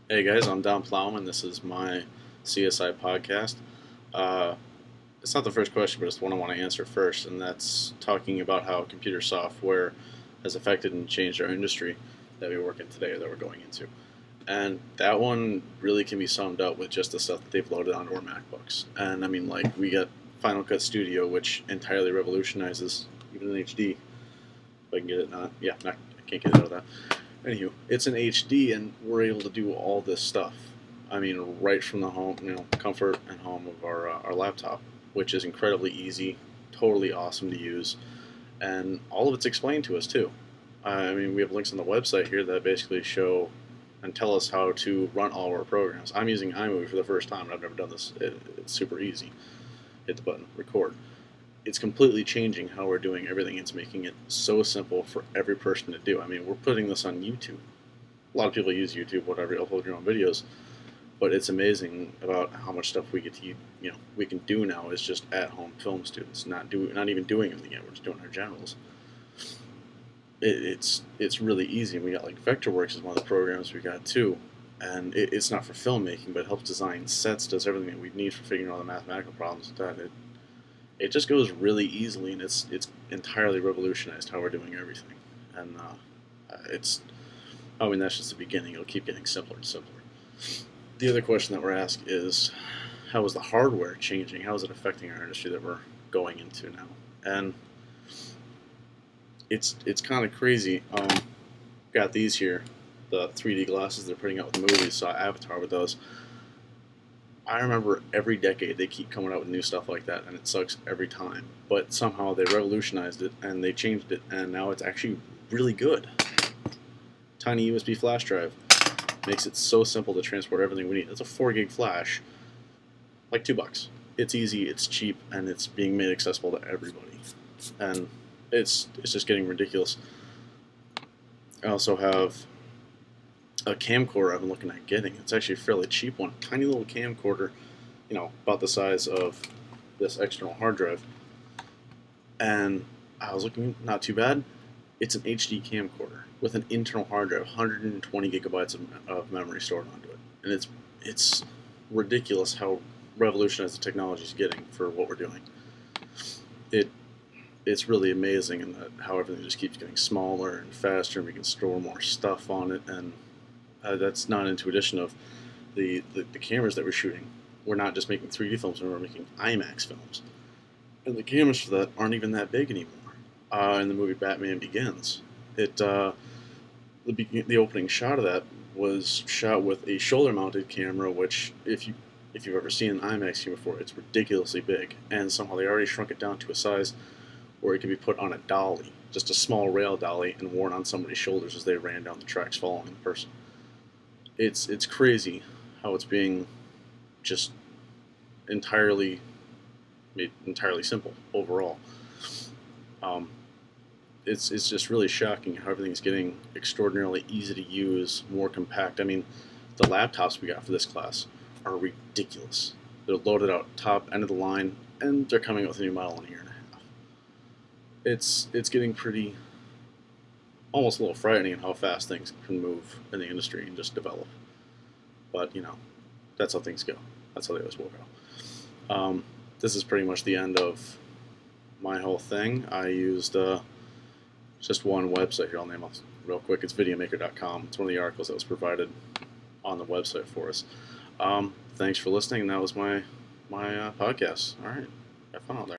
Hey guys, I'm Don Plowman. This is my CSI podcast. Uh, it's not the first question, but it's the one I want to answer first, and that's talking about how computer software has affected and changed our industry that we work in today or that we're going into. And that one really can be summed up with just the stuff that they've loaded onto our MacBooks. And I mean, like, we got Final Cut Studio, which entirely revolutionizes even in HD. If I can get it not, yeah, not, I can't get it out of that. Anywho, it's an HD, and we're able to do all this stuff. I mean, right from the home, comfort and home of our laptop, which is incredibly easy, totally awesome to use, and all of it's explained to us too. I mean, we have links on the website here that basically show and tell us how to run all of our programs. I'm using iMovie for the first time, and I've never done this. It's super easy. Hit the button, record. It's completely changing how we're doing everything. It's making it so simple for every person to do. I mean, we're putting this on YouTube. A lot of people use YouTube, whatever, upload your own videos, but it's amazing about how much stuff we get to, we can do now as just at-home film students, not even doing anything yet. We're just doing our generals. It's really easy. And we got like Vectorworks is one of the programs we got too, and it's not for filmmaking, but it helps design sets, does everything that we need for figuring out the mathematical problems with that. It just goes really easily, and it's entirely revolutionized how we're doing everything. And it's I mean, that's just the beginning. It'll keep getting simpler and simpler. The other question that we're asked is, how is the hardware changing? How is it affecting our industry that we're going into now? And it's kind of crazy. Got these here, the 3D glasses they're putting out with movies. Saw Avatar with those. I remember every decade they keep coming out with new stuff like that, and it sucks every time. But somehow they revolutionized it and they changed it, and now it's actually really good. Tiny USB flash drive makes it so simple to transport everything we need. It's a 4 gig flash, like $2. It's easy, it's cheap, and it's being made accessible to everybody. And it's just getting ridiculous. I also have a camcorder I've been looking at getting. It's actually a fairly cheap one, tiny little camcorder, about the size of this external hard drive. And I was looking, not too bad. It's an HD camcorder with an internal hard drive, 120 gigabytes of memory stored onto it, and it's ridiculous how revolutionized the technology is getting for what we're doing. It it's really amazing in that how everything just keeps getting smaller and faster, and we can store more stuff on it, and that's not into addition of the cameras that we're shooting. We're not just making 3D films, we're making IMAX films, and the cameras for that aren't even that big anymore. In the movie Batman Begins, the opening shot of that was shot with a shoulder-mounted camera, which if you've ever seen an IMAX camera before, it's ridiculously big, and somehow they already shrunk it down to a size where it can be put on a dolly, just a small rail dolly, and worn on somebody's shoulders as they ran down the tracks following the person. It's crazy how it's being just entirely made entirely simple overall. Um, it's just really shocking how everything's getting extraordinarily easy to use, more compact. I mean, the laptops we got for this class are ridiculous. They're loaded out top end of the line, and they're coming out with a new model in a year and a half. It's getting pretty almost a little frightening in how fast things can move in the industry and just develop. But that's how things go. That's how they always will go. This is pretty much the end of my whole thing. I used just one website here. I'll name it real quick. It's videomaker.com. It's one of the articles that was provided on the website for us. Thanks for listening. And that was my podcast. All right. Have fun out there.